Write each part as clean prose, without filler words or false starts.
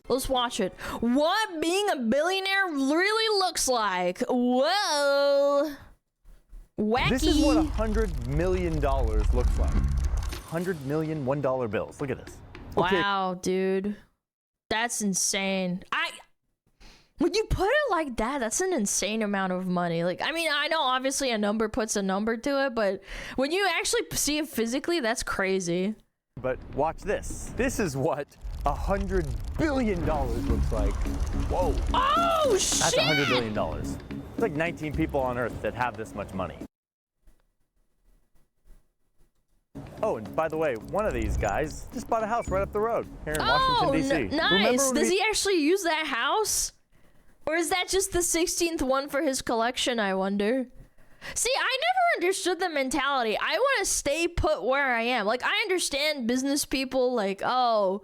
Let's watch it. What being a billionaire really looks like. Whoa. Wacky. This is what $100 million looks like. 100 million $1 bills. Look at this. Okay. Wow, dude. That's insane. When you put it like that, that's an insane amount of money. Like, I mean, I know obviously a number puts a number to it, but when you actually see it physically, that's crazy. But watch this. This is what $100 billion looks like. Whoa. Oh, shit! That's $100 billion. There's like 19 people on Earth that have this much money. Oh, and by the way, one of these guys just bought a house right up the road here in Washington, D.C. Nice. Does he actually use that house? Or is that just the 16th one for his collection, I wonder? See, I never understood the mentality. I want to stay put where I am. Like, I understand business people, like, oh,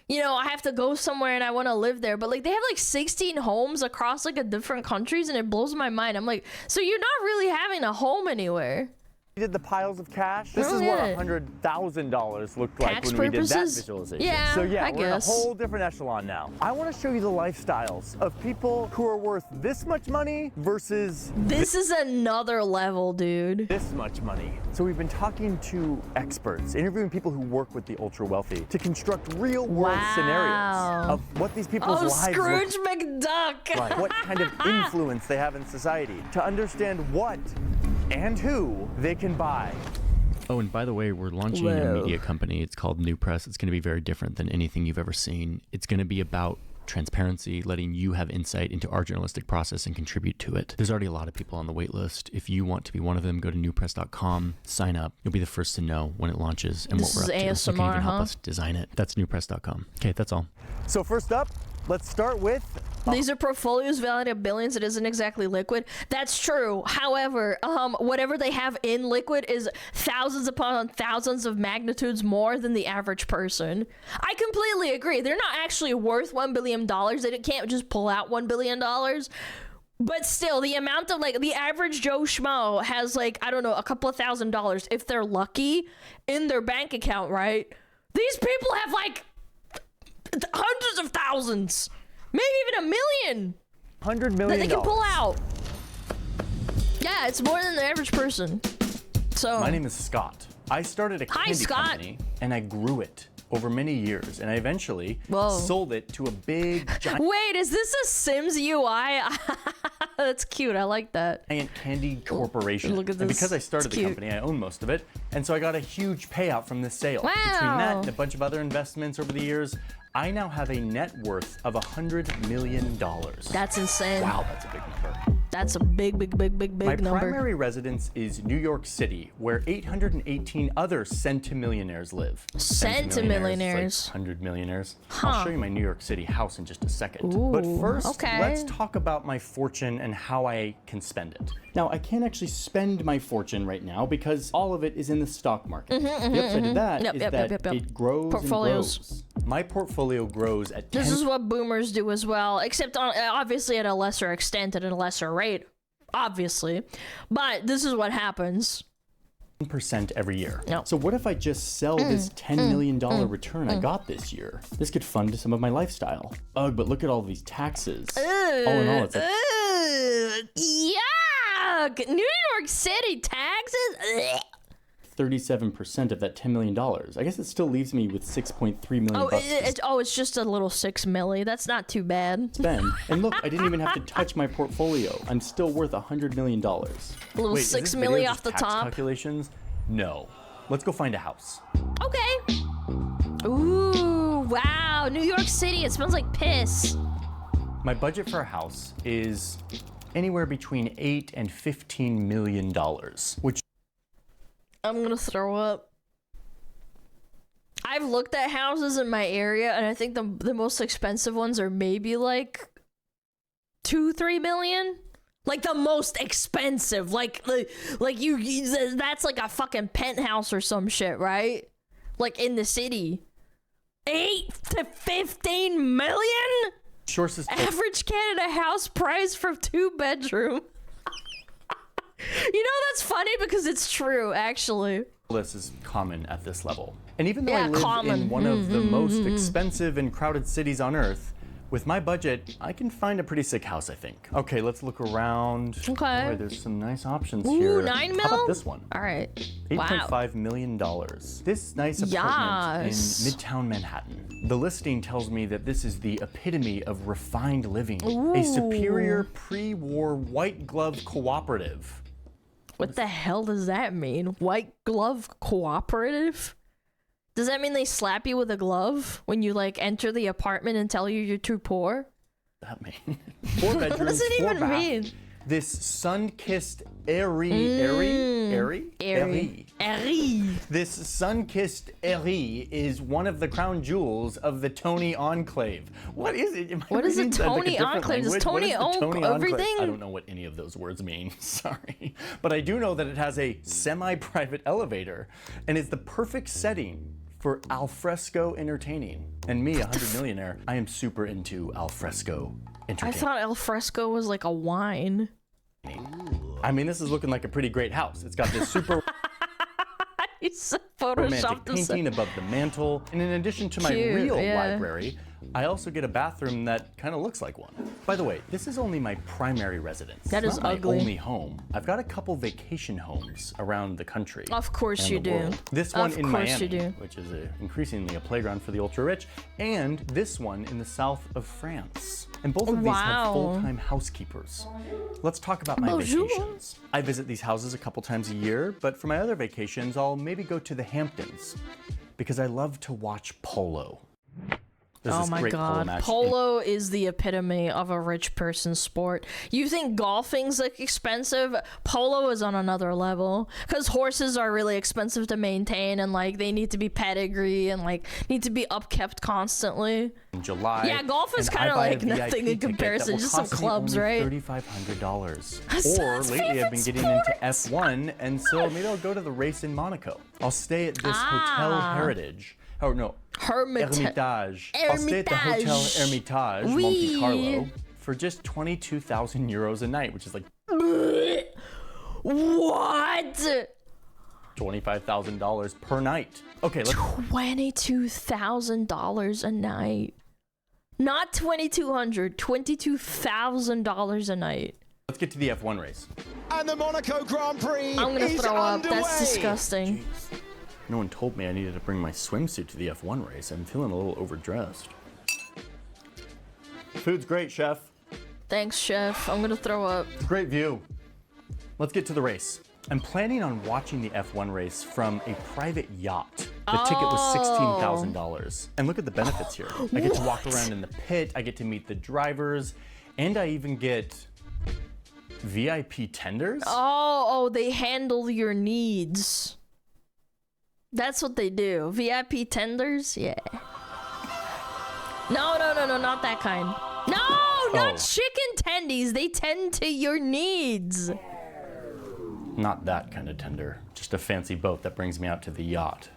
you know, I have to go somewhere and I want to live there. But, like, they have, like, 16 homes across, like, a different countries, and it blows my mind. I'm like, so you're not really having a home anywhere. We did the piles of cash. This is what $100,000 looked like when we did that visualization. Yeah, so yeah, I we're guess. in a whole different echelon now. I want to show you the lifestyles of people who are worth this much money versus this is another level, dude. This much money. So we've been talking to experts, interviewing people who work with the ultra wealthy to construct real world scenarios of what these people's lives Scrooge look McDuck. like, what kind of influence they have in society, to understand what and who they can buy. Oh, and by the way, we're launching a media company. It's called New Press. It's going to be very different than anything you've ever seen. It's going to be about transparency, letting you have insight into our journalistic process and contribute to it. There's already a lot of people on the wait list. If you want to be one of them, go to newpress.com, sign up. You'll be the first to know when it launches and what we're up to. ASMR, you can even help us design it. That's newpress.com. Okay, that's all. So first up, let's start with these are portfolios valued at billions. It isn't exactly liquid. That's true. However, whatever they have in liquid is thousands upon thousands of magnitudes more than the average person. I completely agree. They're not actually worth $1 billion. They can't just pull out $1 billion. But still, the amount of, like, the average Joe Schmo has, like, I don't know, a couple of $1,000s, if they're lucky, in their bank account, right? These people have, like, hundreds of thousands. Maybe even $1 million. $100 million that they can pull out. Yeah, it's more than the average person. So my name is Scott. I started a candy company and I grew it over many years, and I eventually sold it to a big giant. Wait, is this a Sims UI? That's cute. I like that. Giant candy corporation. Look at this. And because I started the company, I own most of it, and so I got a huge payout from this sale. Wow. Between that and a bunch of other investments over the years, I now have a net worth of $100 million. That's insane. Wow, that's a big number. That's a big number. My primary residence is New York City, where 818 other centimillionaires live. Centimillionaires. Like 100 millionaires. Huh. I'll show you my New York City house in just a second. Ooh, but first, okay. let's talk about my fortune and how I can spend it. Now, I can't actually spend my fortune right now because all of it is in the stock market. The upside of that is that it grows and grows. My portfolio grows at 10. This is what boomers do as well, except obviously at a lesser extent, at a lesser rate, obviously. But this is what happens. 10% every year. No. So what if I just sell this $10 million return I got this year? This could fund some of my lifestyle. Ugh, but look at all these taxes. All in all, it's like... Yuck! New York City taxes? Ugh. 37% of that $10 million. I guess it still leaves me with $6.3 million bucks. It's just a little 6 milli. That's not too bad. Spend. And look, I didn't even have to touch my portfolio. I'm still worth $100 million. A little 6 milli off the top. Calculations? No. Let's go find a house. Okay. Ooh, wow. New York City. It smells like piss. My budget for a house is anywhere between $8 and $15 million, which I'm gonna throw up. I've looked at houses in my area, and I think the most expensive ones are maybe like 2-3 million. Like the most expensive, like you that's like a fucking penthouse or some shit, right? Like in the city. 8 to 15 million? Average Canada house price for 2 bedroom. You know, that's funny because it's true, actually. This is common at this level. And even though Yeah, I live common. in one of the most expensive and crowded cities on Earth, with my budget, I can find a pretty sick house, I think. Okay, let's look around. Okay. Boy, there's some nice options Ooh, here. 9 mil? How about this one? All right. $8.5 million. This nice apartment Yes. in Midtown Manhattan. The listing tells me that this is the epitome of refined living. A superior pre-war white glove cooperative. What the hell does that mean? White glove cooperative? Does that mean they slap you with a glove when you like enter the apartment and tell you you're too poor? That mean 4 bedrooms, What does it 4 even bath. mean? This sun-kissed airy. This sun-kissed airy is one of the crown jewels of the Tony Enclave. What is it? What is a Tony Enclave? Does Tony own everything? I don't know what any of those words mean. Sorry, but I do know that it has a semi-private elevator, and is the perfect setting for alfresco entertaining. And me, 100 millionaire, I am super into alfresco I entertaining. thought al fresco was like a wine. I mean, this is looking like a pretty great house. It's got this super It's romantic photoshopped this. painting above the mantle. And in addition to my Cute, real yeah. library, I also get a bathroom that kind of looks like one. By the way, this is only my primary residence. That It's is not ugly. my only home. I've got a couple vacation homes around the country. Of course and you the do. world. This one Of in course Miami, you do. which is increasingly a playground for the ultra-rich, and this one in the south of France. And both of these have Wow. full-time housekeepers. Let's talk about my Bonjour. vacations. I visit these houses a couple times a year, but for my other vacations, I'll maybe go to the Hamptons because I love to watch polo. There's Oh this my great polo god. match. Polo is the epitome of a rich person's sport. You think golfing's like expensive? Polo is on another level. Because horses are really expensive to maintain and like they need to be pedigree and like need to be upkept constantly. In July. Yeah, golf is and kinda I buy a like VIP nothing in ticket that comparison, will just some cost me clubs, only right? $3,500. That's Or his lately I've been favorite getting into F1, and so maybe I'll go to the race in Monaco. I'll stay at this Hotel Heritage. Oh no, Hermitage. I'll stay at the Hotel Hermitage. Hermitage, Oui. Monte Carlo, for just 22,000 euros a night, which is like What? $25,000 per night. Okay, let's $22,000 a night. Not $2,200, $22,000 a night. get to the F1 race. And the Monaco Grand Prix I'm gonna is throw up. underway. That's disgusting. Jeez. No one told me I needed to bring my swimsuit to the F1 race. I'm feeling a little overdressed. Food's great, chef. Thanks, chef. I'm gonna throw up. Great view. Let's get to the race. I'm planning on watching the F1 race from a private yacht. The ticket was $16,000. And look at the benefits here. I get to walk around in the pit, I get to meet the drivers, and I even get VIP tenders. Oh, they handle your needs. That's what they do. VIP tenders? Yeah. No, not that kind. No, not chicken tendies. They tend to your needs. Not that kind of tender. Just a fancy boat that brings me out to the yacht.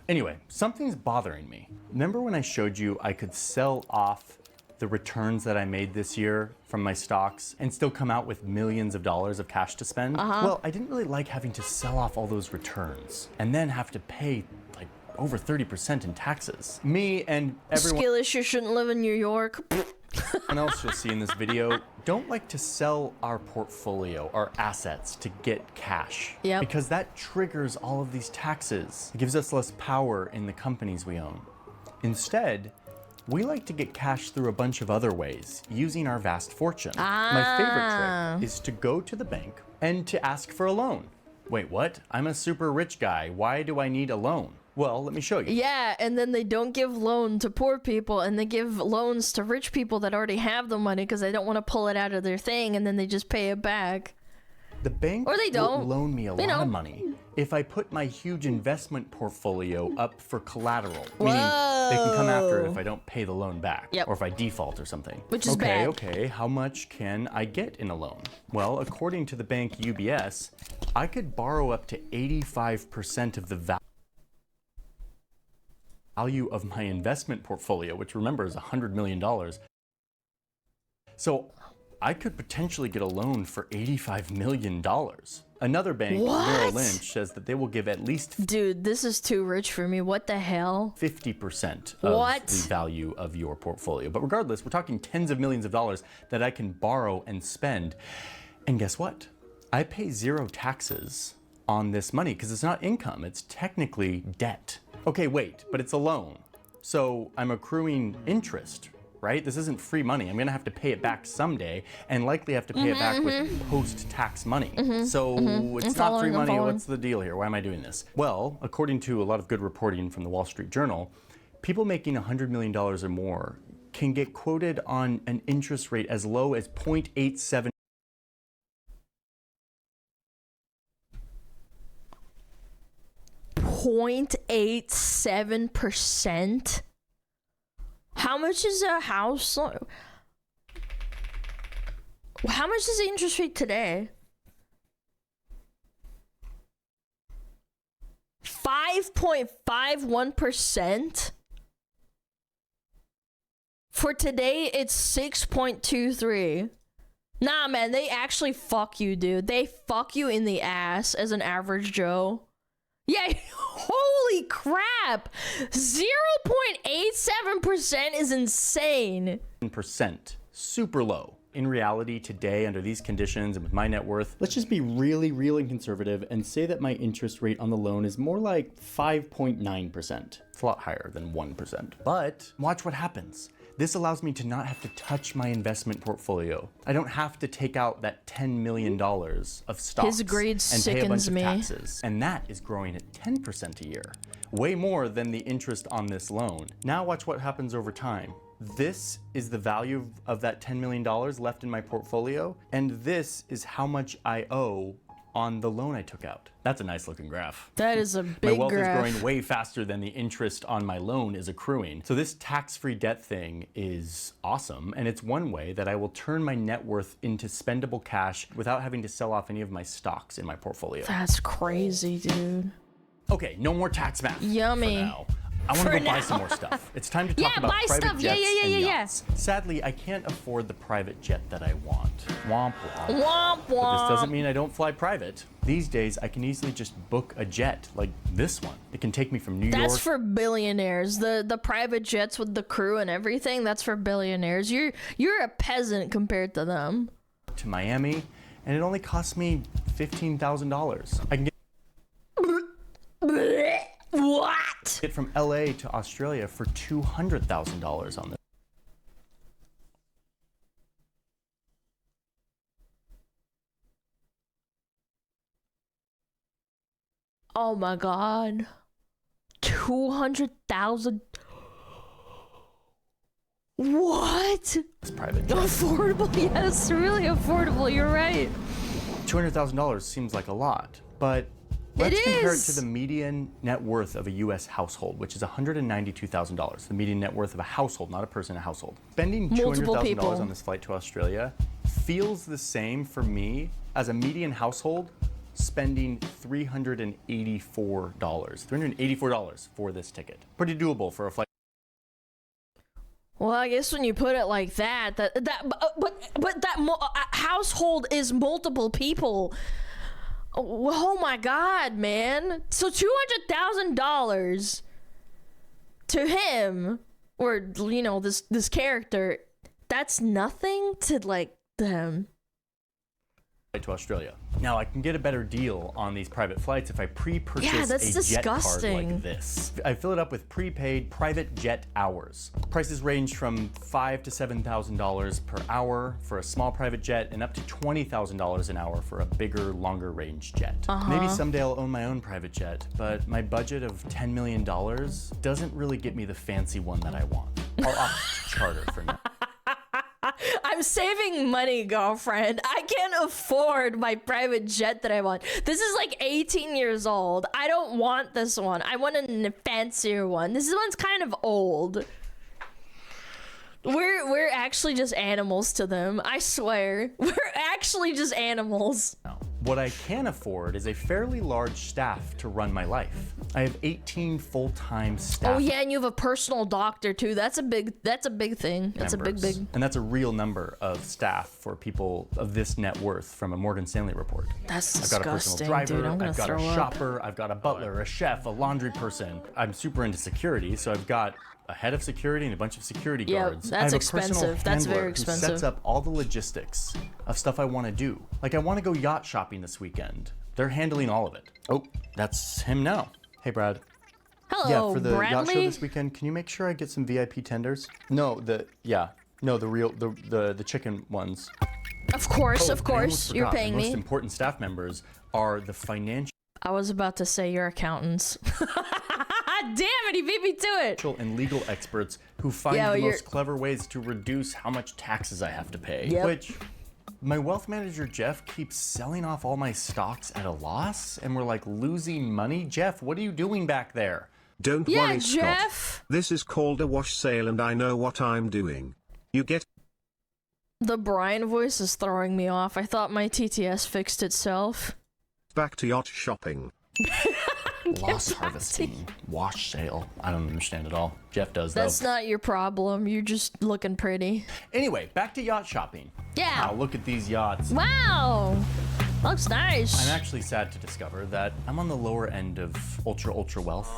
Anyway, something's bothering me. Remember when I showed you I could sell off the returns that I made this year from my stocks and still come out with millions of dollars of cash to spend? Well, I didn't really like having to sell off all those returns and then have to pay like over 30% in taxes. Me and everyone Skill issue, shouldn't live in New York. else you'll see in this video don't like to sell our portfolio, our assets, to get cash. Yep. Because that triggers all of these taxes. It gives us less power in the companies we own. Instead, we like to get cash through a bunch of other ways, using our vast fortune. My favorite trick is to go to the bank and to ask for a loan. Wait, what? I'm a super rich guy. Why do I need a loan? Well, let me show you. Yeah, and then they don't give loan to poor people, and they give loans to rich people that already have the money because they don't want to pull it out of their thing, and then they just pay it back. The bank Or they will don't. loan me a lot know. of money if I put my huge investment portfolio up for collateral. Meaning they can come after it if I don't pay the loan back. Yep. Or if I default or something. Which is bad. Okay, how much can I get in a loan? Well, according to the bank UBS, I could borrow up to 85% of the value of my investment portfolio, which remember is $100 million. So I could potentially get a loan for $85 million. Another bank, Merrill Lynch, says that they will give at least... Dude, this is too rich for me. What the hell? 50% of the value of your portfolio. But regardless, we're talking tens of millions of dollars that I can borrow and spend. And guess what? I pay 0 taxes on this money because it's not income. It's technically debt. Okay, wait, but it's a loan. So I'm accruing interest, right? This isn't free money. I'm gonna have to pay it back someday and likely have to pay it back with post-tax money. So it's not free money. What's the deal here? Why am I doing this? Well, according to a lot of good reporting from the Wall Street Journal, people making $100 million or more can get quoted on an interest rate as low as 0.87. 0.87%? How much is a house? How much is the interest rate today? 5.51%? For today, it's 6.23. Nah, man, they actually fuck you, dude. They fuck you in the ass as an average Joe. Yeah, holy crap! 0.87% is insane. Percent, super low. In reality, today, under these conditions and with my net worth, let's just be really, really conservative and say that my interest rate on the loan is more like 5.9%. It's a lot higher than 1%. But watch what happens. This allows me to not have to touch my investment portfolio. I don't have to take out that $10 million of stocks and pay a bunch of taxes. And that is growing at 10% a year. Way more than the interest on this loan. Now watch what happens over time. This is the value of that $10 million left in my portfolio, and this is how much I owe on the loan I took out. That's a nice looking graph. That is a big graph. My wealth graph. is growing way faster than the interest on my loan is accruing. So this tax-free debt thing is awesome, and it's one way that I will turn my net worth into spendable cash without having to sell off any of my stocks in my portfolio. That's crazy, dude. Okay, no more tax math. Yummy. For now. I want to go buy some more stuff. It's time to talk about private jets and yachts. Sadly, I can't afford the private jet that I want. Womp womp. Womp womp. But this doesn't mean I don't fly private. These days, I can easily just book a jet, like this one. It can take me from New York. That's for billionaires. The private jets with the crew and everything, that's for billionaires. You're a peasant compared to them. To Miami, and it only costs me $15,000. I can get What? Get from LA to Australia for $200,000 on this. Oh my god. 200,000. What? It's private jet. Affordable, yes, really affordable, you're right. $200,000 seems like a lot, but let's compare it to the median net worth of a US household, which is $192,000. The median net worth of a household, not a person, a household. Spending $200,000 on this flight to Australia feels the same for me as a median household spending $384 for this ticket. Pretty doable for a flight. Well, I guess when you put it like that, but that household is multiple people. Oh my god, man. So $200,000 to him, or, you know, this character, that's nothing to, like, them. To Australia. Now, I can get a better deal on these private flights if I pre-purchase a jet card like this. I fill it up with prepaid private jet hours. Prices range from $5,000 to $7,000 per hour for a small private jet and up to $20,000 an hour for a bigger, longer range jet. Maybe someday I'll own my own private jet, but my budget of $10 million doesn't really get me the fancy one that I want. I'll opt charter for now. I'm saving money, girlfriend. I can't afford my private jet that I want. This is like 18 years old. I don't want this one. I want a fancier one. This one's kind of old. We're actually just animals to them. I swear. We're actually just animals. What I can afford is a fairly large staff to run my life. I have 18 full-time staff. Oh yeah, and you have a personal doctor too. That's a big thing. That's a big. And that's a real number of staff for people of this net worth from a Morgan Stanley report. That's I've got a disgusting, personal driver, dude. I'm gonna I've got throw a up. shopper, I've got a butler, a chef, a laundry person. I'm super into security, so I've got a head of security and a bunch of security guards. Yeah, that's expensive. That's very expensive. Who sets up all the logistics of stuff I want to do. Like I want to go yacht shopping this weekend. They're handling all of it. Oh, that's him now. Hey, Brad. Hello, Yeah, for the yacht show Bradley. this weekend, can you make sure I get some VIP tenders? No, the real, the chicken ones. Of course, Oh, of I course. almost You're forgot, paying the me. most important staff members are the financial I was about to say your accountants. Damn it, he beat me to it. and legal experts who find Yeah, the you're- most clever ways to reduce how much taxes I have to pay. Yep. Which my wealth manager Jeff keeps selling off all my stocks at a loss, and we're like losing money. Jeff, what are you doing back there? Don't Yeah, worry, Jeff. Scott. This is called a wash sale and I know what I'm doing. You get The Brian voice is throwing me off. I thought my TTS fixed itself. back to yacht shopping. Loss harvesting, wash sale. I don't understand it all. Jeff does though. That's not your problem. You're just looking pretty. Anyway, back to yacht shopping. Yeah. Wow, look at these yachts. Wow. Looks nice. I'm actually sad to discover that I'm on the lower end of ultra wealth.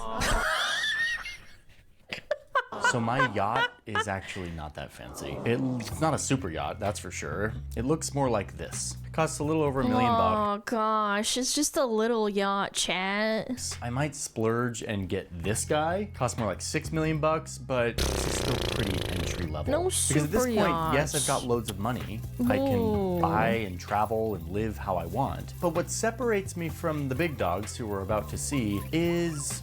So my yacht is actually not that fancy. It's not a super yacht, that's for sure. It looks more like this. It costs a little over $1 million bucks. Oh gosh, it's just a little yacht, chat. I might splurge and get this guy. Costs more like $6 million bucks, but this is still pretty entry level. No Because at this super point, yes, yachts. I've got loads of money. I can buy and travel and live how I want. But what separates me from the big dogs who we're about to see is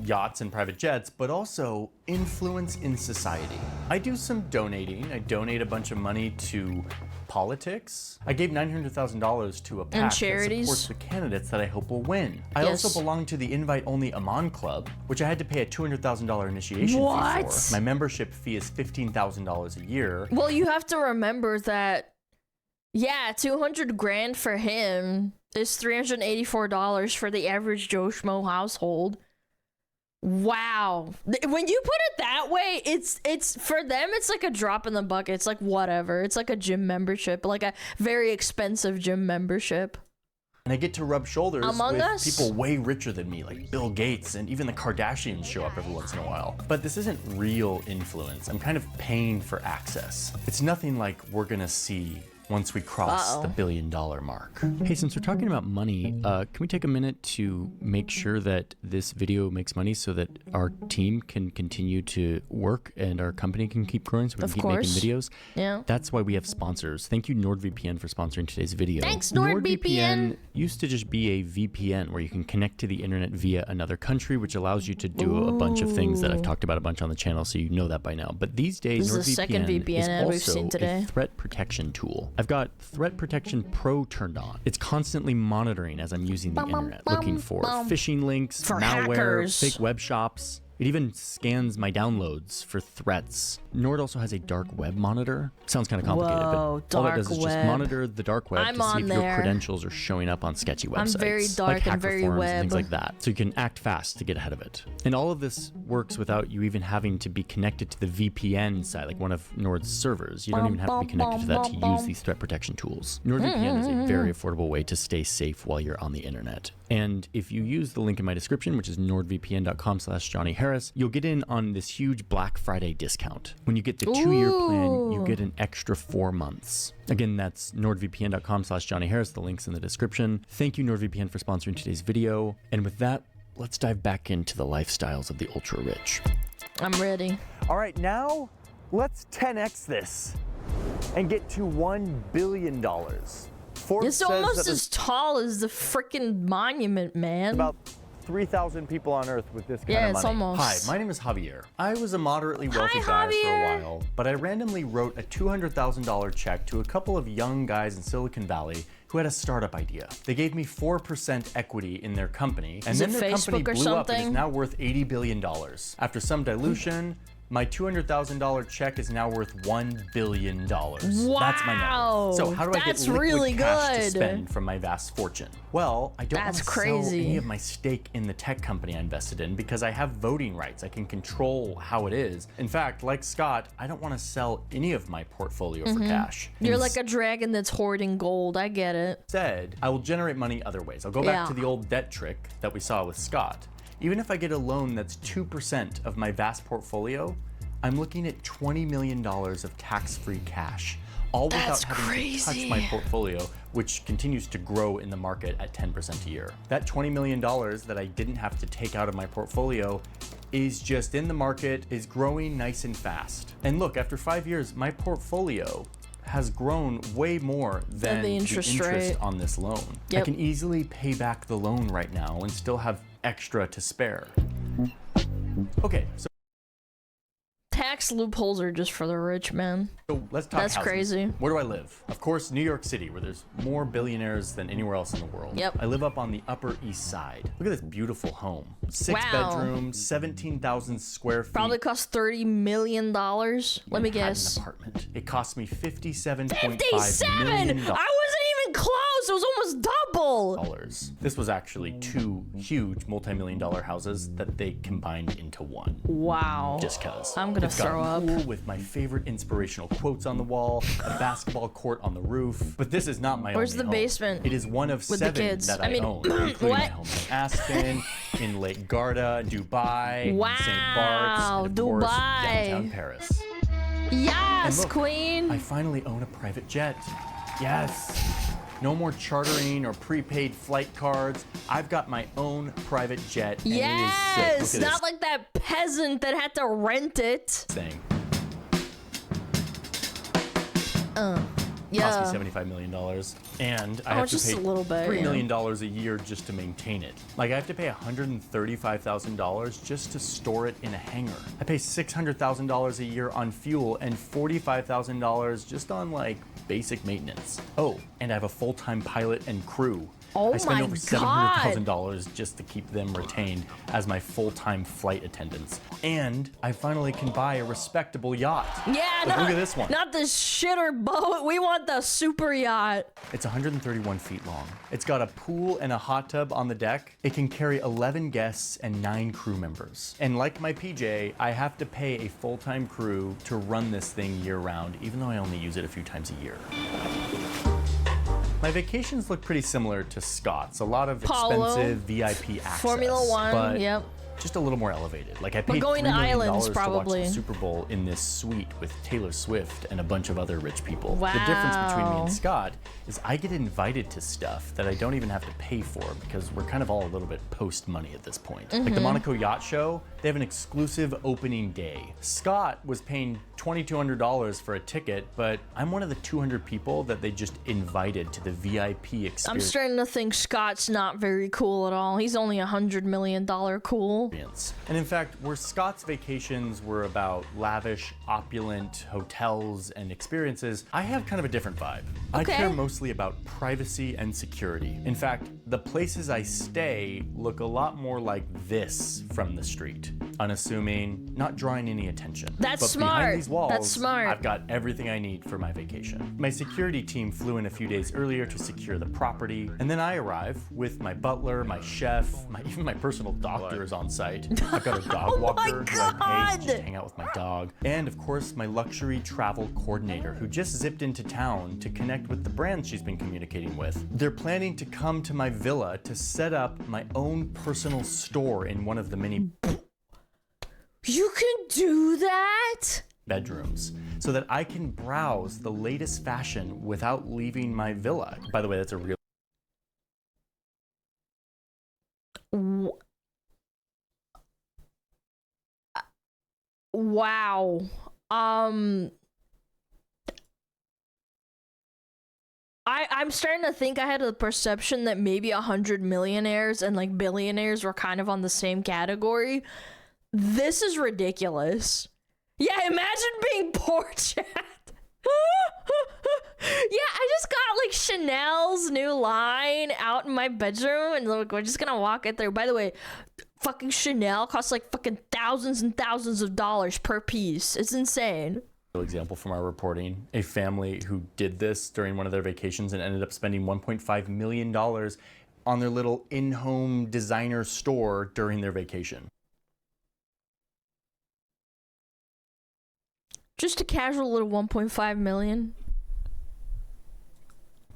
yachts and private jets, but also influence in society. I do some donating. I donate a bunch of money to politics. I gave $900,000 to a PAC that charities? supports the candidates that I hope will win. I Yes. also belong to the invite-only Aman Club, which I had to pay a $200,000 initiation fee What? for. My membership fee is $15,000 a year. Well, you have to remember that, yeah, 200 grand for him is $384 for the average Joe Schmo household. Wow. When you put it that way, it's for them, it's like a drop in the bucket. It's like whatever. It's like a gym membership, like a very expensive gym membership. And I get to rub shoulders Among with Us? people way richer than me, like Bill Gates, and even the Kardashians show up every once in a while. But this isn't real influence. I'm kind of paying for access. It's nothing like we're gonna see once we cross the $1 billion mark. Hey, since we're talking about money, can we take a minute to make sure that this video makes money so that our team can continue to work and our company can keep growing so we Of can keep making course. videos? Yeah. That's why we have sponsors. Thank you, NordVPN, for sponsoring today's video. Thanks, NordVPN. Used to just be a VPN where you can connect to the internet via another country, which allows you to do a bunch of things that I've talked about a bunch on the channel, so you know that by now. But these days, This is the second NordVPN VPN is ad we've also seen today. a threat protection tool. I've got Threat Protection Pro turned on. It's constantly monitoring as I'm using the internet, looking for phishing links, For malware, hackers. fake web shops. It even scans my downloads for threats. Nord also has a dark web monitor. Sounds kind of complicated, Whoa, but all it dark does is just web. monitor the dark web I'm to see on if your there. credentials are showing up on sketchy websites. very dark like and hacker very forums and things web. like that. So you can act fast to get ahead of it. And all of this works without you even having to be connected to the VPN site, like one of Nord's servers. You don't even have to be connected to that to use these threat protection tools. NordVPN is a very affordable way to stay safe while you're on the internet. And if you use the link in my description, which is nordvpn.com/JohnnyHarris, you'll get in on this huge Black Friday discount. When you get the 2-year plan, you get an extra 4 months. Again, that's nordvpn.com/JohnnyHarris. The link's in the description. Thank you, NordVPN, for sponsoring today's video. And with that, let's dive back into the lifestyles of the ultra rich. I'm ready. All right, now let's 10x this and get to $1 billion. Forbes It's says almost that there's as tall as the freaking monument, man. about 3,000 people on Earth with this kind Yeah, of it's money. almost. Hi, my name is Javier. I was a moderately wealthy guy for Javier. a while, but I randomly wrote a $200,000 check to a couple of young guys in Silicon Valley who had a startup idea. They gave me 4% equity in their company, and Is then it their company Facebook or blew up and is something? now worth $80 billion. After some dilution, My $200,000 check is now worth $1 billion. Wow. That's my net worth. So how do I get liquid really cash to good. spend from my vast fortune? Well, I don't want to sell crazy. any of my stake in the tech company I invested in because I have voting rights. I can control how it is. In fact, like Scott, I don't want to sell any of my portfolio for cash. You're like a dragon that's hoarding gold. I get it. Instead, I will generate money other ways. I'll go back to the old debt trick that we saw with Scott. Even if I get a loan that's 2% of my vast portfolio, I'm looking at $20 million of tax-free cash, all without having to touch my portfolio, which continues to grow in the market at 10% a year. That $20 million that I didn't have to take out of my portfolio is just in the market, is growing nice and fast. And look, after 5 years, my portfolio has grown way more than the interest rate on this loan. I can easily pay back the loan right now and still have extra to spare. Okay, so Tax loopholes are just for the rich, man. So let's talk That's housing. crazy. Where do I live? Of course, New York City, where there's more billionaires than anywhere else in the world. Yep. I live up on the Upper East Side. Look at this beautiful home. 6 bedrooms, 17,000 square feet. Probably cost $30 million. Let me guess. An apartment. It cost me $57.5 57! million. I wasn't even close. It was almost double. This was actually 2 huge multi-million-dollar houses that they combined into one. Wow. Just cause. I'm gonna throw up. Pool with my favorite inspirational quotes on the wall, a basketball court on the roof. But this is not my Where's only the home. basement? It is one of with the 7 kids? that I mean, own, including my what? home in Aspen, in Lake Garda, Dubai, Wow, St. Bart's, and of course, Dubai. downtown Paris. Yes, And look, queen. I finally own a private jet. Yes. No more chartering or prepaid flight cards. I've got my own private jet. And Yes, it is sick. Look at not like that peasant that had to rent it. this thing. Yeah. Cost me $75 million, and I have to just pay a little bit, $3 yeah. million a year just to maintain it. Like, I have to pay $135,000 just to store it in a hangar. I pay $600,000 a year on fuel and $45,000 just on, like, basic maintenance. Oh, and I have a full-time pilot and crew. Oh I spend my over $700,000 just to keep them retained as my full-time flight attendants. And I finally can buy a respectable yacht. Yeah, Like, look at this one. Not the shitter boat. We want the super yacht. It's 131 feet long. It's got a pool and a hot tub on the deck. It can carry 11 guests and 9 crew members. And like my PJ, I have to pay a full-time crew to run this thing year-round, even though I only use it a few times a year. My vacations look pretty similar to Scott's. A lot of expensive VIP access. Formula One, but yep. just a little more elevated. Like, I paid going $3 to million islands, to probably. watch the Super Bowl in this suite with Taylor Swift and a bunch of other rich people. Wow. The difference between me and Scott is I get invited to stuff that I don't even have to pay for because we're kind of all a little bit post money at this point. Like the Monaco Yacht Show, they have an exclusive opening day. Scott was paying $2,200 for a ticket, but I'm one of the 200 people that they just invited to the VIP experience. I'm starting to think Scott's not very cool at all. He's only $100 million cool. And in fact, where Scott's vacations were about lavish, opulent hotels and experiences, I have kind of a different vibe. I care mostly about privacy and security. In fact, the places I stay look a lot more like this from the street. Unassuming, not drawing any attention. That's but smart. Behind these walls, That's smart. I've got everything I need for my vacation. My security team flew in a few days earlier to secure the property, and then I arrive with my butler, my chef, even my personal doctor is on site. I've got a dog walker who I pay to just hang out with my dog, and of course my luxury travel coordinator who just zipped into town to connect with the brand she's been communicating with. They're planning to come to my villa to set up my own personal store in one of the many You can do that? bedrooms so that I can browse the latest fashion without leaving my villa. By the way, that's a real Wow. I'm starting to think I had a perception that maybe 100 millionaires and like billionaires were kind of on the same category. This is ridiculous. Yeah, imagine being poor, chat. I just got like Chanel's new line out in my bedroom, and look, we're just gonna walk it through. By the way, fucking Chanel costs like fucking thousands and thousands of dollars per piece. It's insane. Example from our reporting, a family who did this during one of their vacations and ended up spending $1.5 million on their little in-home designer store during their vacation. Just a casual little 1.5 million.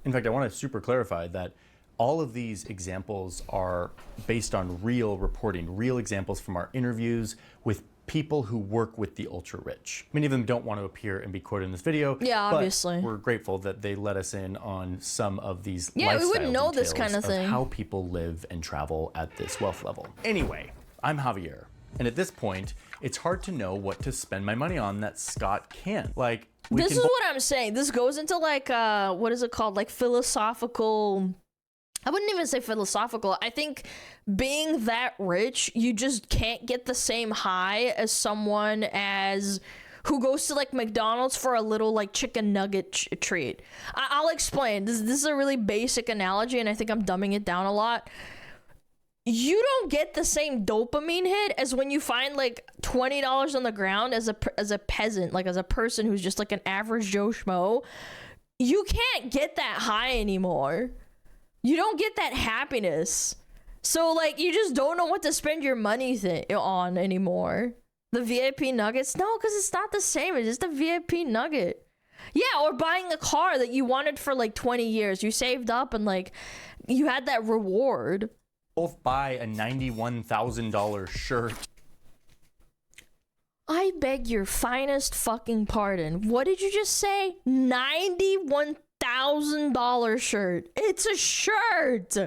In fact, I want to super clarify that all of these examples are based on real reporting, real examples from our interviews with people who work with the ultra rich. Many of them don't want to appear and be quoted in this video. Yeah, obviously. But we're grateful that they let us in on some of these we wouldn't know details this kind of thing. how people live and travel at this wealth level. Anyway, I'm Javier. And at this point, it's hard to know what to spend my money on that Scott can't. Like, this is what I'm saying. This goes into like, what is it called? Like philosophical. I wouldn't even say philosophical. I think being that rich, you just can't get the same high as someone who goes to like McDonald's for a little like chicken nugget treat. I'll explain. This is a really basic analogy, and I think I'm dumbing it down a lot. You don't get the same dopamine hit as when you find like $20 on the ground as a peasant, like as a person who's just like an average Joe Schmo. You can't get that high anymore. You don't get that happiness. So like you just don't know what to spend your money on anymore. The VIP nuggets? No, because it's not the same. It's just a VIP nugget. Yeah, or buying a car that you wanted for like 20 years. You saved up and like you had that reward. Both buy a $91,000 shirt. I beg your finest fucking pardon. What did you just say? $91,000 shirt. It's a shirt.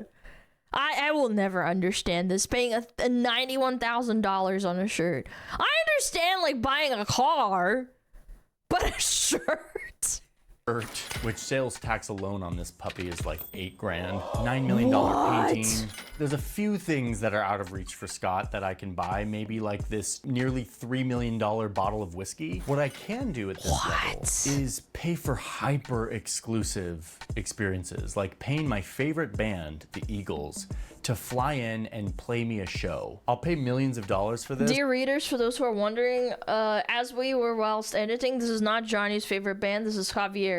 I will never understand this. Paying a $91,000 on a shirt. I understand like buying a car, but a shirt. Which sales tax alone on this puppy is like $8 grand. $9 million painting. There's a few things that are out of reach for Scott that I can buy. Maybe like this nearly $3 million bottle of whiskey. What I can do at this level is pay for hyper exclusive experiences, like paying my favorite band, the Eagles, to fly in and play me a show. I'll pay millions of dollars for this. Dear readers, for those who are wondering, as we were whilst editing, this is not Johnny's favorite band, this is Javier's.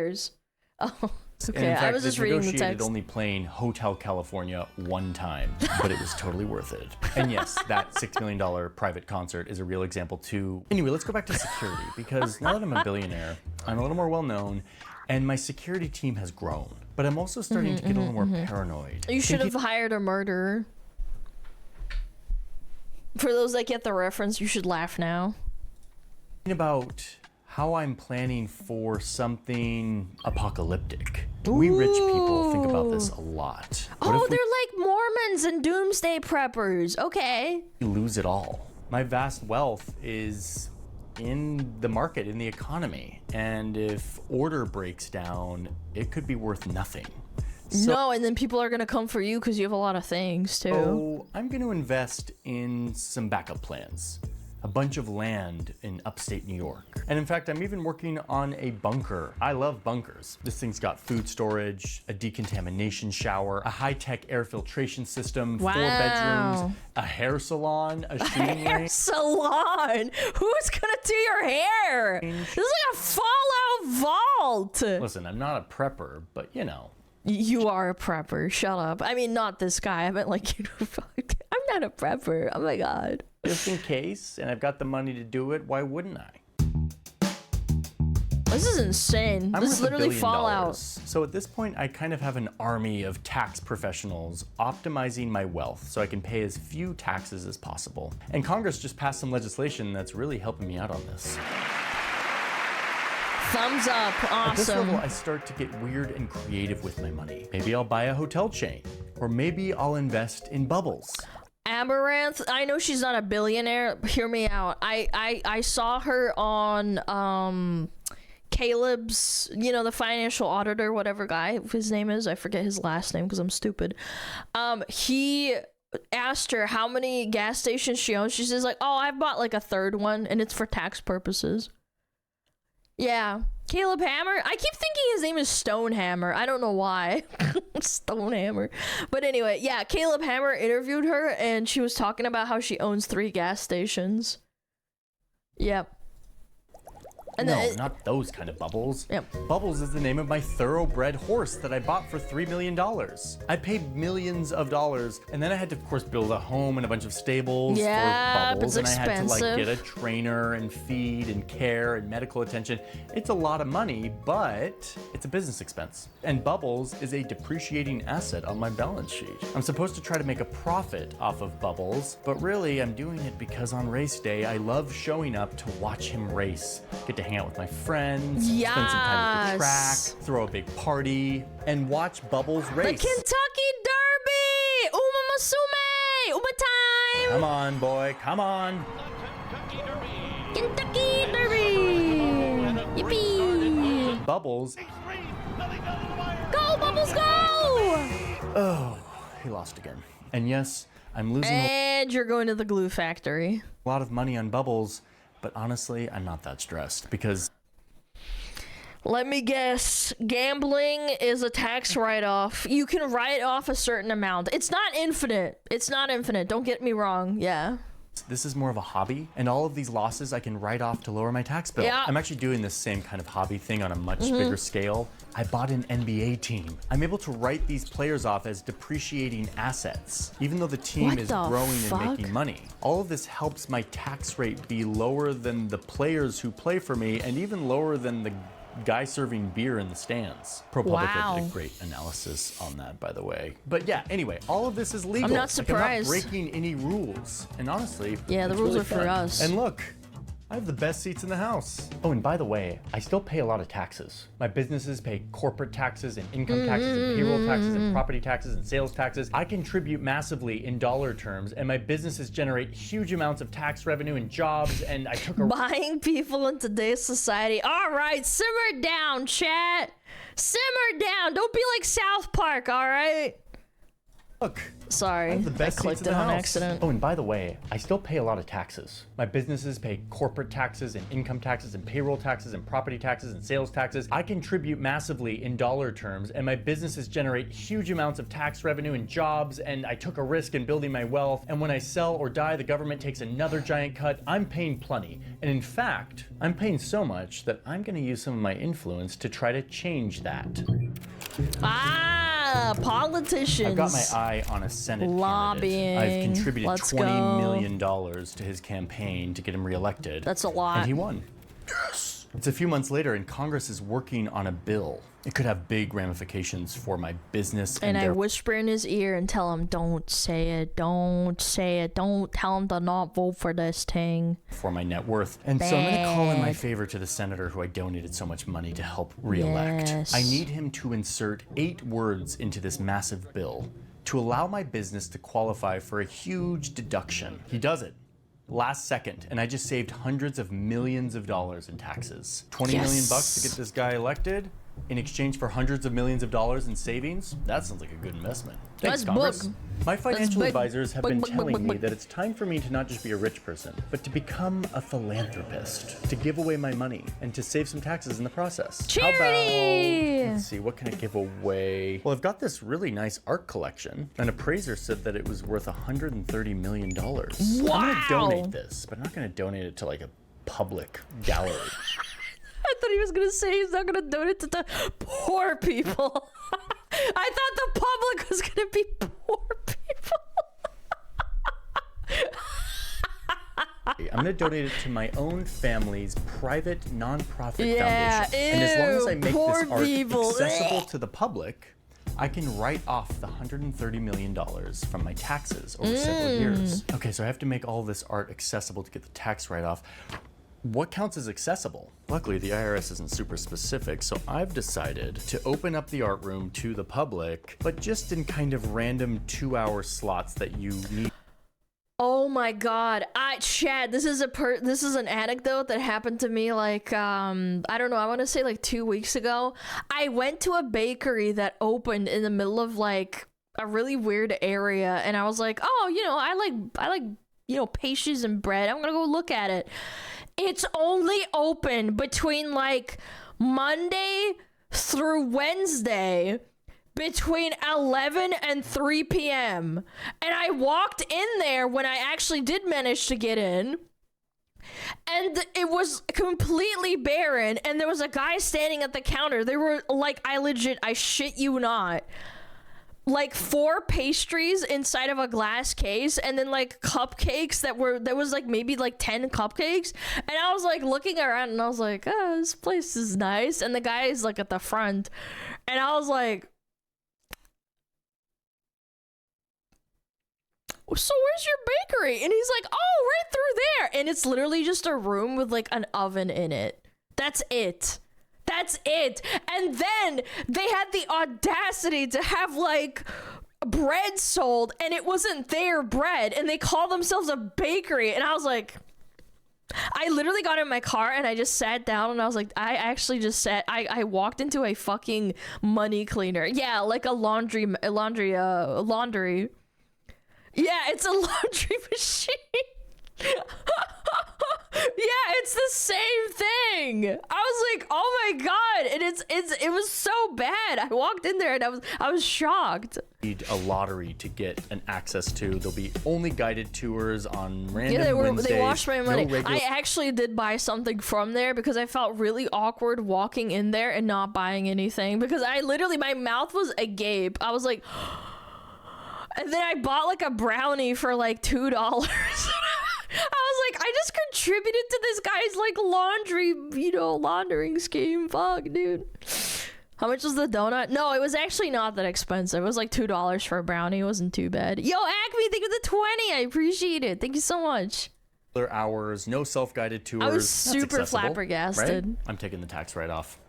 Oh, okay, in fact, I was just reading the text. Only playing Hotel California one time, but it was totally worth it. And yes, that $6 million private concert is a real example too. Anyway, let's go back to security, because now that I'm a billionaire, I'm a little more well-known, and my security team has grown. But I'm also starting to get a little more paranoid. You should have hired a murderer. For those that get the reference, you should laugh now. About how I'm planning for something apocalyptic. We rich people think about this a lot. Oh, they're like Mormons and Doomsday preppers. Okay. We lose it all. My vast wealth is in the market, in the economy. And if order breaks down, it could be worth nothing. No, and then people are going to come for you because you have a lot of things too. So I'm going to invest in some backup plans. A bunch of land in upstate New York. And in fact, I'm even working on a bunker. I love bunkers. This thing's got food storage, a decontamination shower, a high-tech air filtration system, 4 bedrooms, a hair salon, a shooting range. Salon? Who's gonna do your hair? This is like a Fallout vault. Listen, I'm not a prepper, but you know. You are a prepper. Shut up. I mean, not this guy. I meant like, I'm not a prepper. Oh my God. Just in case, and I've got the money to do it, why wouldn't I? This is insane. This is literally Fallout. So at this point, I kind of have an army of tax professionals optimizing my wealth so I can pay as few taxes as possible. And Congress just passed some legislation that's really helping me out on this. Thumbs up. Awesome. At this level, I start to get weird and creative with my money. Maybe I'll buy a hotel chain, or maybe I'll invest in bubbles. Amaranth, I know she's not a billionaire. Hear me out. I saw her on Caleb's, you know, the financial auditor, whatever guy his name is. I forget his last name because I'm stupid. He asked her how many gas stations she owns. She says like, oh, I bought like a third one and it's for tax purposes. Yeah. Caleb Hammer? I keep thinking his name is Stonehammer. I don't know why. Stonehammer. But anyway, yeah, Caleb Hammer interviewed her, and she was talking about how she owns 3 gas stations. Yep. And no, not those kind of Bubbles. Yep. Bubbles is the name of my thoroughbred horse that I bought for $3 million. I paid millions of dollars, and then I had to, of course, build a home and a bunch of stables for Bubbles, and I had to like get a trainer and feed and care and medical attention. It's a lot of money, but it's a business expense. And Bubbles is a depreciating asset on my balance sheet. I'm supposed to try to make a profit off of Bubbles, but really I'm doing it because on race day, I love showing up to watch him race, get to hang out with my friends, spend some time at the track, throw a big party, and watch Bubbles race. The Kentucky Derby! Uma Musume! Uma time! Come on, boy, come on. Kentucky Derby! Yippee! Bubbles. Go, Bubbles, go! Oh, he lost again. And yes, I'm losing And you're going to the glue factory. a lot of money on Bubbles, but honestly, I'm not that stressed because... Let me guess, gambling is a tax write-off. You can write off a certain amount. It's not infinite. It's not infinite. Don't get me wrong. Yeah. This is more of a hobby, and all of these losses I can write off to lower my tax bill. Yeah. I'm actually doing this same kind of hobby thing on a much bigger scale. I bought an NBA team. I'm able to write these players off as depreciating assets, even though the team is growing and making money. All of this helps my tax rate be lower than the players who play for me, and even lower than the guy serving beer in the stands. ProPublica did a great analysis on that, by the way. But yeah, anyway, all of this is legal. I'm not surprised. Like, I'm not breaking any rules. And honestly, yeah, the rules are for us. And look, I have the best seats in the house. Oh, and by the way, I still pay a lot of taxes. My businesses pay corporate taxes and income taxes and payroll taxes and property taxes and sales taxes. I contribute massively in dollar terms, and my businesses generate huge amounts of tax revenue and jobs, and I took a... Buying people in today's society. All right, simmer down, chat. Simmer down. Don't be like South Park, all right? Look. Sorry, I clicked it on accident. Oh, and by the way, I still pay a lot of taxes. My businesses pay corporate taxes and income taxes and payroll taxes and property taxes and sales taxes. I contribute massively in dollar terms, and my businesses generate huge amounts of tax revenue and jobs, and I took a risk in building my wealth, and when I sell or die, the government takes another giant cut. I'm paying plenty. And in fact, I'm paying so much that I'm gonna use some of my influence to try to change that. Ah, politicians. I've got my eye on a Senate lobbying. Candidate. I've contributed $20 million to his campaign to get him reelected. That's a lot. And he won. Yes! It's a few months later, and Congress is working on a bill. It could have big ramifications for my business. And I whisper in his ear and tell him, don't say it, don't say it, don't tell him to not vote for this thing. For my net worth. And so I'm going to call in my favor to the senator who I donated so much money to help re-elect. Yes. I need him to insert 8 words into this massive bill to allow my business to qualify for a huge deduction. He does it. Last second, and I just saved hundreds of millions of dollars in taxes. $20 million bucks to get this guy elected in exchange for hundreds of millions of dollars in savings? That sounds like a good investment. Thanks, Congress. My financial advisors have been telling me that it's time for me to not just be a rich person, but to become a philanthropist, to give away my money, and to save some taxes in the process. Charity! How about, let's see, what can I give away? Well, I've got this really nice art collection. An appraiser said that it was worth $130 million. Wow! I'm gonna donate this, but I'm not gonna donate it to like a public gallery. I thought he was gonna say he's not gonna donate to the poor people. I thought the public was gonna be poor people. I'm gonna donate it to my own family's private nonprofit foundation. And as long as I make this art accessible to the public, I can write off the $130 million from my taxes over several years. Okay, so I have to make all this art accessible to get the tax write-off. What counts as accessible? Luckily, the IRS isn't super specific, so I've decided to open up the art room to the public, but just in kind of random 2-hour slots that you need. Oh my god. Chad, this is an anecdote that happened to me like I don't know, I want to say like 2 weeks ago. I went to a bakery that opened in the middle of like a really weird area, and I was like, "Oh, you know, I like, you know, pastries and bread. I'm going to go look at it." It's only open between like Monday through Wednesday between 11 and 3 p.m. And I walked in there when I actually did manage to get in. And it was completely barren. And there was a guy standing at the counter. There were like, I shit you not, like 4 pastries inside of a glass case, and then like cupcakes there was like maybe like 10 cupcakes. And I was like looking around and I was like, oh, this place is nice. And the guy is like at the front. And I was like, so where's your bakery? And he's like, oh, right through there. And it's literally just a room with like an oven in it. That's it. That's it. And then they had the audacity to have like bread sold, and it wasn't their bread, and they call themselves a bakery. And I was like, I literally got in my car and I just sat down and I was like, I walked into a fucking money cleaner. Yeah, like a laundry. Yeah, it's a laundry machine. Yeah, it's the same thing. I was like, oh my god, and it was so bad. I walked in there and I was shocked. Need a lottery to get an access to. There'll be only guided tours on random Wednesdays. They washed my money. No I actually did buy something from there because I felt really awkward walking in there and not buying anything, because I literally, my mouth was agape. I was like, and then I bought like a brownie for like $2. I was like, I just contributed to this guy's like laundering scheme. Fuck, dude. How much was the donut? No, it was actually not that expensive. It was like $2 for a brownie. It wasn't too bad. Yo, Acme, thank you for the 20. I appreciate it. Thank you so much. Hours, no self-guided tours. I was super flabbergasted. Right? I'm taking the tax write-off.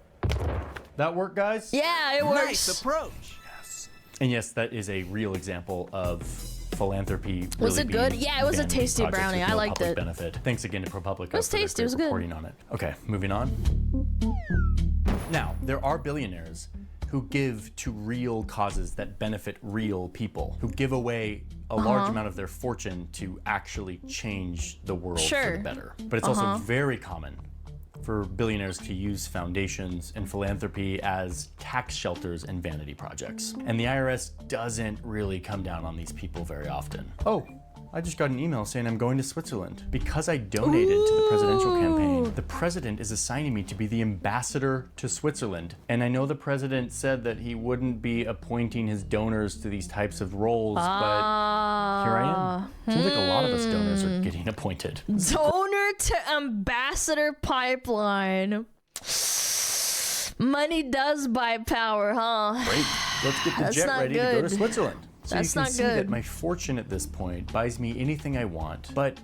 That work, guys? Yeah, it works. Nice approach. Yes. And yes, that is a real example of philanthropy. Was it good? Yeah, it was a tasty brownie. I liked it. Benefit. Thanks again to ProPublica. It was tasty. It was good. Reporting on it. Okay, moving on. Now, there are billionaires who give to real causes that benefit real people, who give away a large amount of their fortune to actually change the world for the better. But it's also very common for billionaires to use foundations and philanthropy as tax shelters and vanity projects. And the IRS doesn't really come down on these people very often. Oh, I just got an email saying I'm going to Switzerland. Because I donated to the presidential campaign, the president is assigning me to be the ambassador to Switzerland. And I know the president said that he wouldn't be appointing his donors to these types of roles, but here I am. Seems like a lot of us donors are getting appointed. Donor to ambassador pipeline. Money does buy power, huh? Great. Let's get the jet ready to go to Switzerland. So That's you can not see good. that my fortune at this point buys me anything I want, but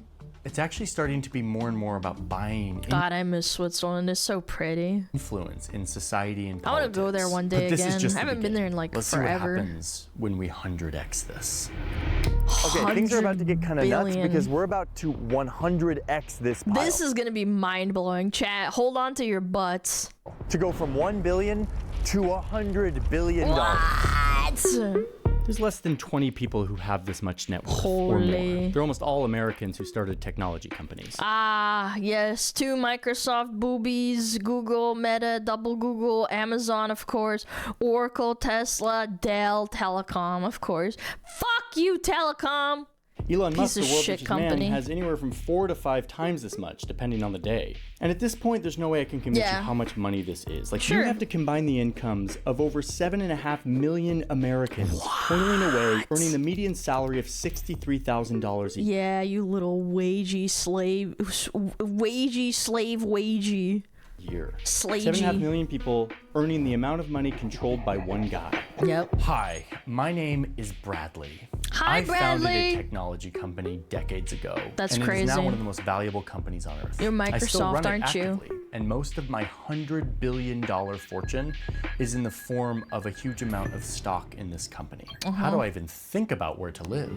it's actually starting to be more and more about buying God, I miss Switzerland. It's so pretty. influence in society and I want politics. to go there one day But this again. is just I the haven't been there in beginning. like Let's forever. see what happens when we 100x this. Okay, things are about to get kind of nuts billion. because we're about to 100x this pile. This is gonna be mind-blowing, chat. Hold on to your butts. to go from 1 billion to $100 billion. What? There's less than 20 people who have this much net worth or Holy. more. They're almost all Americans who started technology companies. Ah, yes. 2 Microsoft boobies, Google, Meta, Double Google, Amazon, of course, Oracle, Tesla, Dell, Telecom, of course. Fuck you, Telecom. Elon Musk, the Piece of world's shit richest company. man, has anywhere from 4 to 5 times this much, depending on the day. And at this point, there's no way I can convince Yeah. you how much money this is. Like, Sure. you have to combine the incomes of over 7.5 million Americans toiling away, earning the median salary of $63,000 a year. Yeah, you little wagey slave, wagey. Slagey. 7.5 million people earning the amount of money controlled by one guy. Yep. Hi, my name is Bradley. Hi, I founded Bradley. a technology company decades ago. That's and it is now crazy. one of the most valuable companies on earth. You're I still Microsoft, run it aren't you? actively, and most of my $100 billion fortune is in the form of a huge amount of stock in this company. How do I even think about where to live?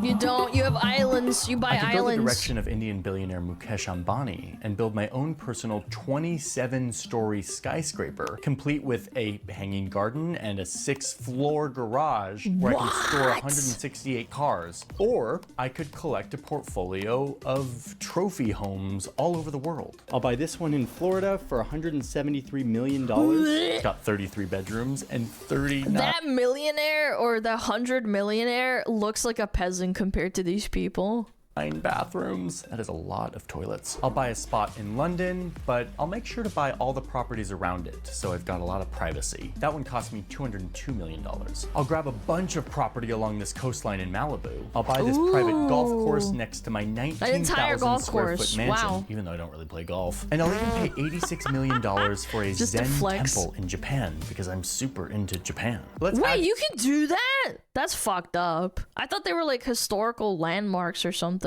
You don't. You have islands. You buy I could go the islands. direction of Indian billionaire Mukesh Ambani and build my own personal 27-story skyscraper bunker, complete with a hanging garden and a 6th-floor garage where I can store 168 cars. Or I could collect a portfolio of trophy homes all over the world. I'll buy this one in Florida for $173 million. Got 33 bedrooms and 39. That millionaire or the 100 millionaire looks like a peasant compared to these people. 9 bathrooms. That is a lot of toilets. I'll buy a spot in London, but I'll make sure to buy all the properties around it, so I've got a lot of privacy. That one cost me $202 million. I'll grab a bunch of property along this coastline in Malibu. I'll buy this private golf course next to my 19,000 square foot mansion, even though I don't really play golf. And I'll even pay $86 million for a Zen temple in Japan, because I'm super into Japan. Wait, you can do that? That's fucked up. I thought they were like historical landmarks or something.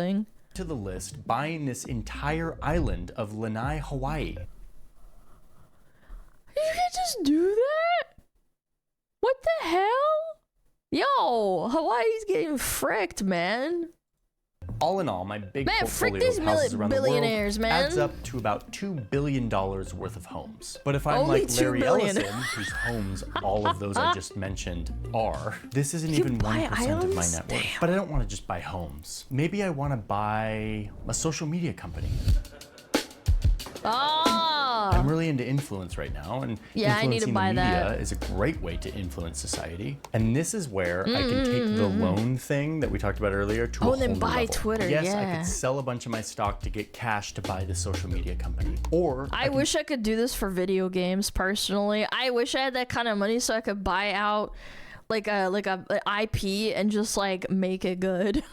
To the list, buying this entire island of Lanai, Hawaii. You can just do that? What the hell? Yo, Hawaii's getting fricked, man. All in all, my big frick portfolio these of houses around the world man. adds up to about $2 billion worth of homes. But if I'm Only like $2 Larry billion. Ellison, whose homes all of those I just mentioned are, this isn't even 1% of my net worth. But I don't want to just buy homes. Maybe I want to buy a social media company. I'm really into influence right now, and I need to buy the media that. is a great way to influence society. And this is where I can take the loan thing that we talked about earlier to a whole and then new buy level. Twitter, Yes, yeah. I could sell a bunch of my stock to get cash to buy the social media company. Or I wish I could do this for video games personally. I wish I had that kind of money so I could buy out like a IP and just like make it good.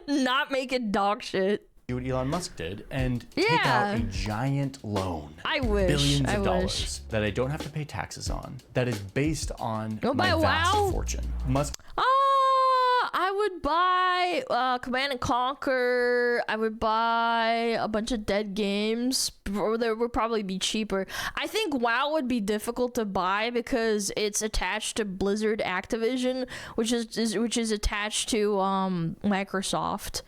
Not make it dog shit. do what Elon Musk did and take out a giant loan. I wish. Billions of dollars that I don't have to pay taxes on. That is based on my vast fortune. Musk. I would buy Command and Conquer. I would buy a bunch of dead games. Or they would probably be cheaper. I think WoW would be difficult to buy because it's attached to Blizzard Activision, which is attached to Microsoft.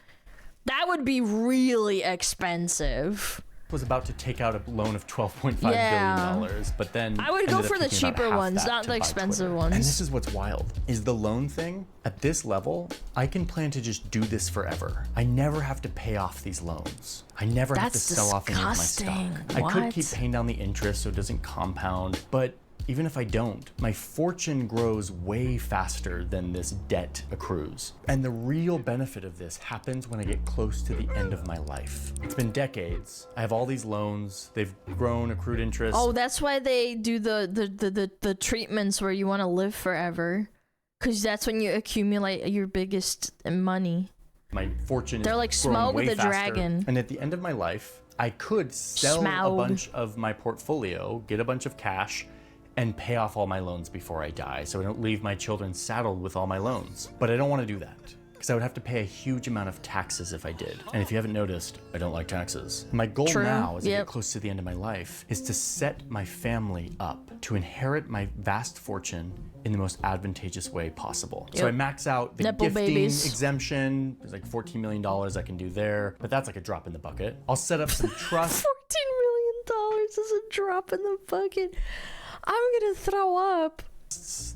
That would be really expensive. Was about to take out a loan of $12.5 billion, but then I would go for the cheaper ones, not the expensive ones. And this is what's wild, is the loan thing, at this level, I can plan to just do this forever. I never have to pay off these loans. I never have to sell off any of my stock. I could keep paying down the interest so it doesn't compound, but even if I don't, my fortune grows way faster than this debt accrues. And the real benefit of this happens when I get close to the end of my life. It's been decades. I have all these loans. They've grown, accrued interest. Oh, that's why they do the treatments where you want to live forever. Because that's when you accumulate your biggest money. My fortune They're is like growing Smug way the faster. dragon. And at the end of my life, I could sell a bunch of my portfolio, get a bunch of cash, and pay off all my loans before I die, so I don't leave my children saddled with all my loans. But I don't want to do that, because I would have to pay a huge amount of taxes if I did. And if you haven't noticed, I don't like taxes. My goal now, as I get close to the end of my life, is to set my family up to inherit my vast fortune in the most advantageous way possible. So I max out the gifting exemption. There's like $14 million I can do there, but that's like a drop in the bucket. I'll set up some trust. $14 million is a drop in the bucket. I'm gonna throw up.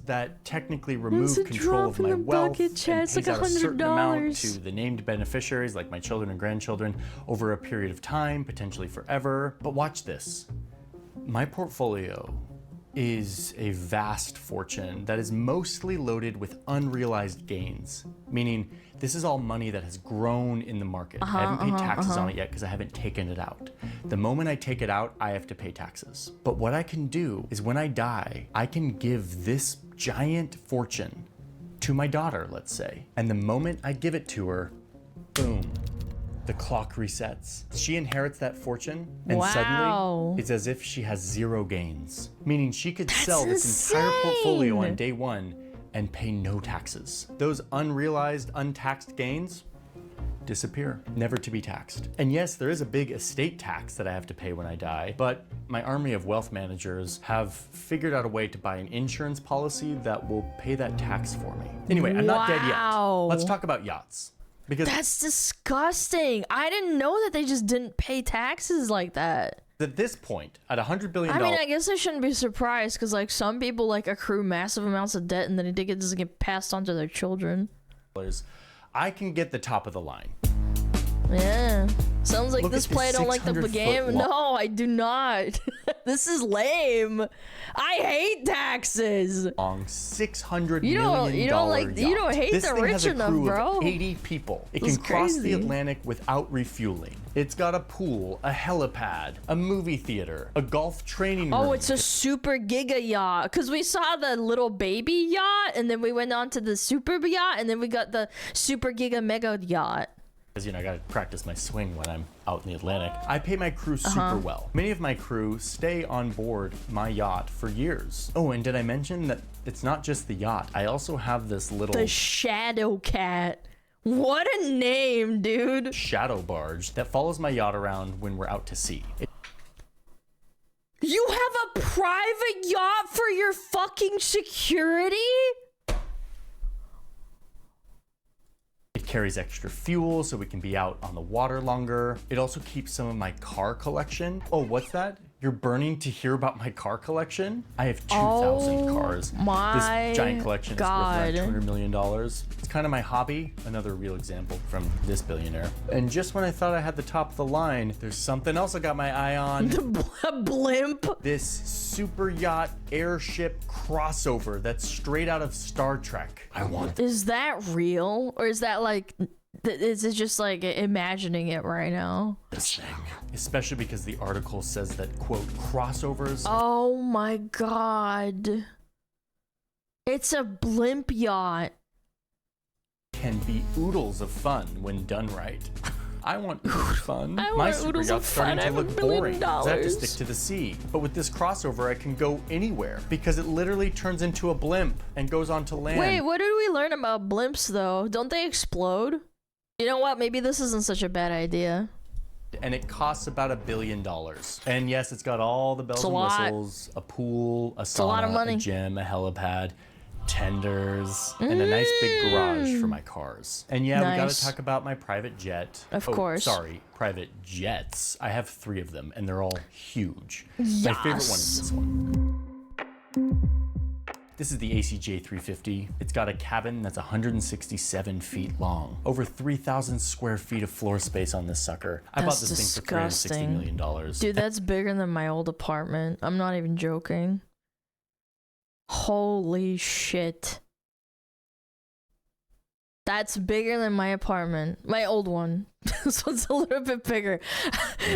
That technically remove control of my wealth and pays like out a certain amount to the named beneficiaries, like my children and grandchildren, over a period of time, potentially forever. But watch this. My portfolio is a vast fortune that is mostly loaded with unrealized gains, meaning this is all money that has grown in the market. I haven't paid taxes on it yet because I haven't taken it out. The moment I take it out, I have to pay taxes. But what I can do is when I die, I can give this giant fortune to my daughter, let's say. And the moment I give it to her, boom, the clock resets. She inherits that fortune, and suddenly it's as if she has zero gains. Meaning she could sell this entire portfolio on day one and pay no taxes. Those unrealized, untaxed gains disappear, never to be taxed. And yes, there is a big estate tax that I have to pay when I die, but my army of wealth managers have figured out a way to buy an insurance policy that will pay that tax for me. Anyway, I'm not dead yet. Let's talk about yachts. Because that's disgusting. I didn't know that they just didn't pay taxes like that. At this point, at $100 billion, I mean, I guess I shouldn't be surprised because like some people like accrue massive amounts of debt and then it doesn't get passed on to their children. I can get the top of the line. Yeah. Sounds like Look this at this play don't like the 600 game. foot long- No, I do not. This is lame. I hate taxes. Long $600 You don't million yacht. hate This the thing rich has a enough, crew bro. of 80 people. It That's can cross the crazy. Atlantic without refueling. It's got a pool, a helipad, a movie theater, a golf training room. Oh, it's a super giga yacht. Because we saw the little baby yacht, and then we went on to the super yacht, and then we got the super giga mega yacht. Because, you know, I gotta practice my swing when I'm out in the Atlantic. I pay my crew super well. Many of my crew stay on board my yacht for years. Oh, and did I mention that it's not just the yacht? I also have this little The Shadow Cat. What a name, dude. shadow barge that follows my yacht around when we're out to sea. You have a private yacht for your fucking security? It carries extra fuel so we can be out on the water longer. It also keeps some of my car collection. Oh, what's that? You're burning to hear about my car collection? I have 2,000 cars. my This giant collection God. is worth around $200 million. It's kind of my hobby. Another real example from this billionaire. And just when I thought I had the top of the line, there's something else I got my eye on. A blimp? This super yacht airship crossover that's straight out of Star Trek. I want Is that real? Or is that like, is it just like imagining it right now? this thing. Especially because the article says that, quote, crossovers Oh my God. It's a blimp yacht. can be oodles of fun when done right. I want oodles of fun. I My want super oodles of yacht's starting fun. I to have look $1 billion. boring. 'Cause I have to stick to the sea. But with this crossover, I can go anywhere because it literally turns into a blimp and goes onto land. Wait, what did we learn about blimps though? Don't they explode? You know what? Maybe this isn't such a bad idea. And it costs about $1 billion. And yes, it's got all the bells It's a and lot. whistles, a pool, a a lot of sauna, money. a gym, a helipad, tenders, and a nice big garage for my cars. And yeah, we gotta Nice. talk about my private jet. Of Oh, course. Sorry, private jets. I have 3 of them, and they're all huge. My favorite one is this one. This is the ACJ 350. It's got a cabin that's 167 feet long. Over 3,000 square feet of floor space on this sucker. I bought That's this thing for $360 disgusting. million. Dude, that's bigger than my old apartment. I'm not even joking. Holy shit. That's bigger than my apartment. My old one. This one's a little bit bigger.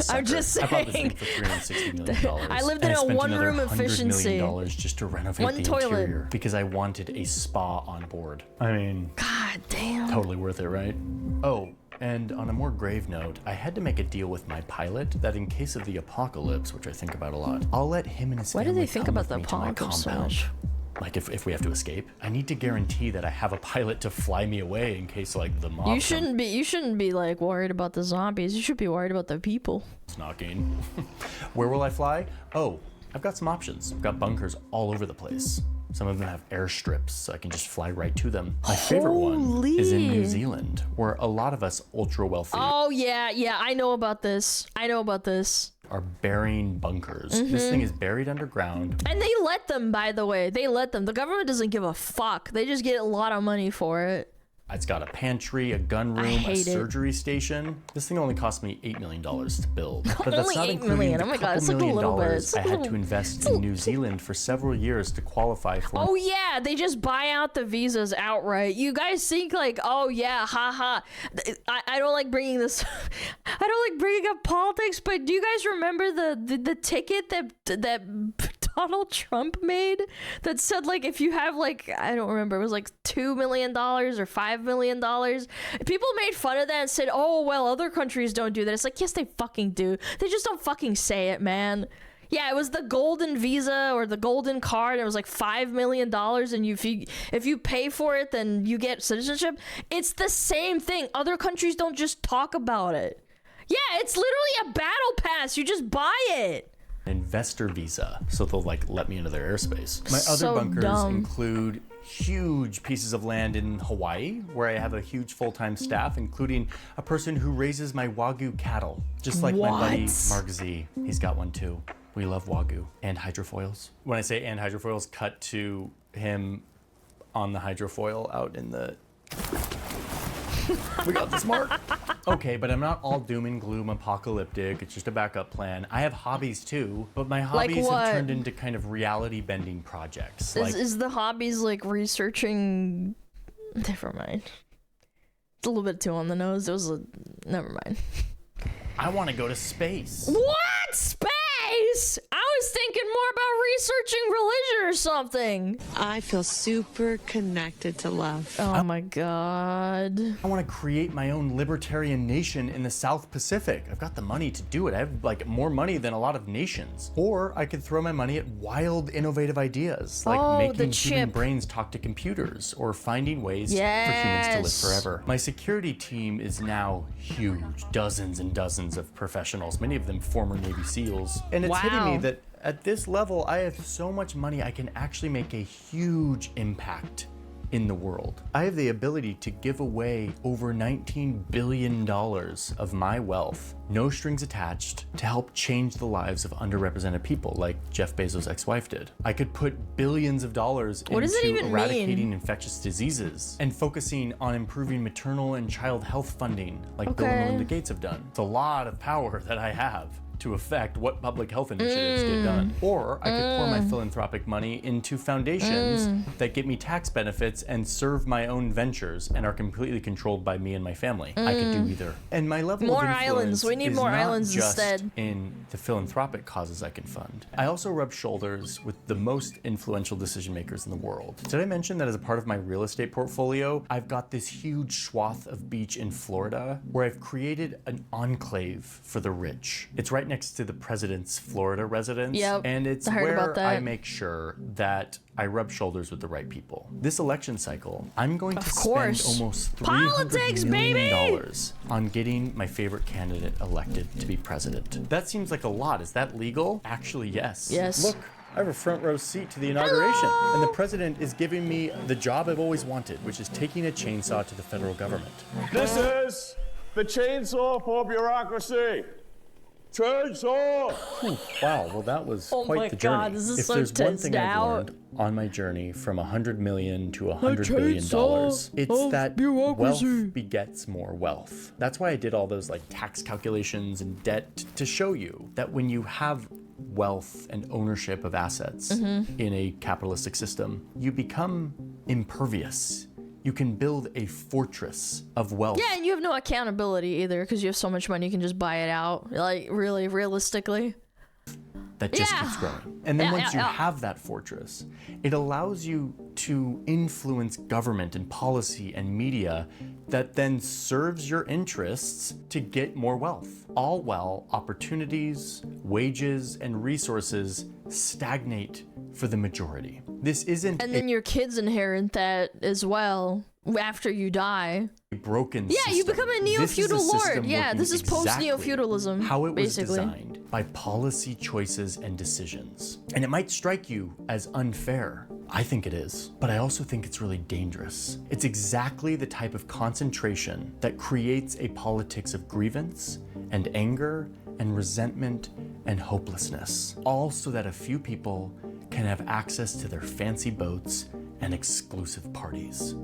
I'm just I bought this thing saying. for $360 million. I lived And in a spent one-room another efficiency. $100 million just to renovate One the toilet. interior because I wanted a spa on board. I mean, God damn. totally worth it, right? Oh, and on a more grave note, I had to make a deal with my pilot that in case of the apocalypse, which I think about a lot, I'll let him and his Why do family they think come about with the me to my apocalypse so compound. much? Like if we have to escape, I need to guarantee that I have a pilot to fly me away in case like the mob You shouldn't be like worried about the zombies. You should be worried about the people. comes knocking. Where will I fly? Oh, I've got some options. I've got bunkers all over the place. Some of them have airstrips, so I can just fly right to them. My favorite one is in New Holy. Zealand, where a lot of us ultra wealthy Oh yeah, I know about this. are burying bunkers. Mm-hmm. This thing is buried underground. And they let them, by the way. They let them. The government doesn't give a fuck. They just get a lot of money for it. It's got a pantry, a gun room, a hate it. surgery station. This thing only cost me $8 million to build. But that's Only not $8 including million. the Oh my God, couple it's like a million little bit. dollars It's I like a had little- to invest in New Zealand for several years to qualify for. Oh yeah, they just buy out the visas outright. You guys think like, oh yeah, haha. I don't like bringing this. I don't like bringing up politics, but do you guys remember the ticket that Donald Trump made that said like if you have like I don't remember, it was like $2 million or $5 million. People made fun of that and said, oh well, other countries don't do that. It's like yes, they fucking do. They just don't fucking say it, man. Yeah, it was the golden visa or the golden card. It was like $5 million, and if you pay for it, then you get citizenship. It's the same thing. Other countries don't just talk about it. Yeah, it's literally a battle pass. You just buy it. Investor visa, so they'll like let me into their airspace. My other So bunkers dumb. include huge pieces of land in Hawaii where I have a huge full-time staff, including a person who raises my Wagyu cattle, just like my buddy Mark Z. He's got one too. We love Wagyu and hydrofoils. When I say and hydrofoils, cut to him on the hydrofoil out in the... We got this, Mark. Okay, but I'm not all doom and gloom apocalyptic. It's just a backup plan. I have hobbies too, but my hobbies have turned into kind of reality bending projects. Is the hobbies like researching? Never mind. It's a little bit too on the nose. Never mind. I want to go to space. What? Space? I was thinking more about researching religion or something. I feel super connected to love. Oh my god. I want to create my own libertarian nation in the South Pacific. I've got the money to do it. I have like more money than a lot of nations. Or I could throw my money at wild, innovative ideas, like making human brains talk to computers or finding ways for humans to live forever. My security team is now huge, dozens and dozens of professionals, many of them former Navy SEALs. And it's hitting me that at this level, I have so much money, I can actually make a huge impact in the world. I have the ability to give away over $19 billion of my wealth, no strings attached, to help change the lives of underrepresented people like Jeff Bezos' ex-wife did. I could put billions of dollars into eradicating infectious diseases and focusing on improving maternal and child health funding like Bill and Melinda Gates have done. It's a lot of power that I have to affect what public health initiatives get done. Or I could pour my philanthropic money into foundations that get me tax benefits and serve my own ventures and are completely controlled by me and my family. I could do either. And my level of influence islands. We need is more not islands just instead. in the philanthropic causes I can fund. I also rub shoulders with the most influential decision makers in the world. Did I mention that as a part of my real estate portfolio, I've got this huge swath of beach in Florida where I've created an enclave for the rich. It's right next to the president's Florida residence. And it's where I make sure that I rub shoulders with the right people. This election cycle, I'm going to spend almost $300 million on getting my favorite candidate elected to be president. That seems like a lot. Is that legal? Actually, yes. Look, I have a front row seat to the inauguration, and the president is giving me the job I've always wanted, which is taking a chainsaw to the federal government. This is the chainsaw for bureaucracy. Chainsaw! Wow, well that was quite the journey. This is if so there's one thing I've out. learned on my journey from $100 million to $100 billion, it's that wealth begets more wealth. That's why I did all those like tax calculations and debt to show you that when you have wealth and ownership of assets in a capitalistic system, you become impervious. You can build a fortress of wealth. Yeah, and you have no accountability either because you have so much money you can just buy it out. Like, really, realistically. That just keeps growing. And then once you have that fortress, it allows you to influence government and policy and media that then serves your interests to get more wealth. All while opportunities, wages, and resources stagnate for the majority. This isn't and then your kids inherit that as well after you die. A broken system. Yeah, you become a neo-feudal lord. Yeah, this is post-neo-feudalism. How it was basically designed by policy choices and decisions. And it might strike you as unfair. I think it is, but I also think it's really dangerous. It's exactly the type of concentration that creates a politics of grievance and anger and resentment and hopelessness, all so that a few people can have access to their fancy boats and exclusive parties.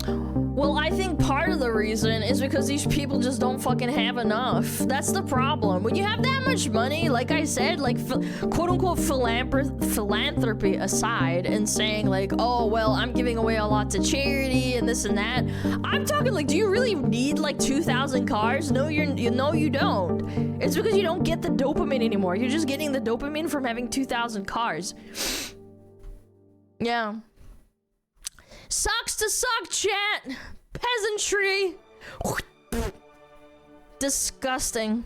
Well, I think part of the reason is because these people just don't fucking have enough. That's the problem. When you have that much money, like I said, like quote-unquote philanthropy aside and saying like, oh, well, I'm giving away a lot to charity and this and that. I'm talking like, do you really need like 2,000 cars? No, you don't. It's because you don't get the dopamine anymore. You're just getting the dopamine from having 2,000 cars. Yeah. Sucks to suck, chat. Peasantry. Disgusting.